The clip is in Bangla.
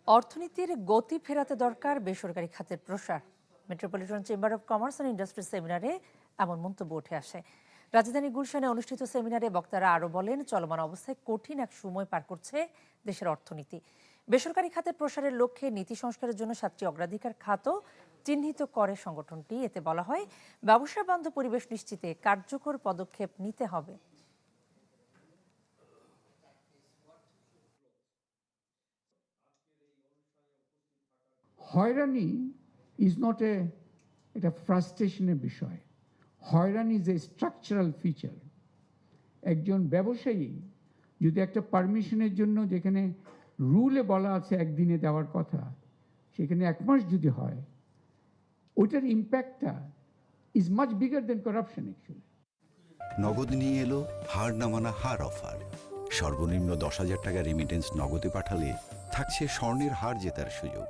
অর্থনীতির গতি ফেরাতে দরকার বেসরকারি খাতের প্রসার। Metropolitan chamber of commerce and industry সেমিনারে এমন মন্তব্য উঠে আসে। রাজধানী গুলশানে অনুষ্ঠিত সেমিনারে বক্তারা আরও বলেন, চলমান অবস্থায় কঠিন এক সময় পার করছে দেশের অর্থনীতি। বেসরকারি খাতের প্রসারের লক্ষ্যে নীতি সংস্কারের জন্য 7টি অগ্রাধিকার খাতও চিহ্নিত করে সংগঠনটি। এতে বলা হয়, ব্যবসা বান্ধব পরিবেশ নিশ্চিতে কার্যকর পদক্ষেপ নিতে হবে। হয়রানি ইজ নট এটা ফ্রাস্ট্রেশনের বিষয়। হয়রানি ইজ এ স্ট্রাকচারাল ফিচার। একজন ব্যবসায়ী যদি একটা পারমিশনের জন্য যেখানে রুলে বলা আছে একদিনে দেওয়ার কথা, সেখানে 1 মাস যদি হয়, ওইটার ইম্প্যাক্টটা is much bigger than corruption actually. নগদ নিয়ে এলো হার না মানা হার অফার। সর্বনিম্ন 10,000 টাকা রেমিটেন্স নগদে পাঠালে থাকছে স্বর্ণের হার জেতার সুযোগ।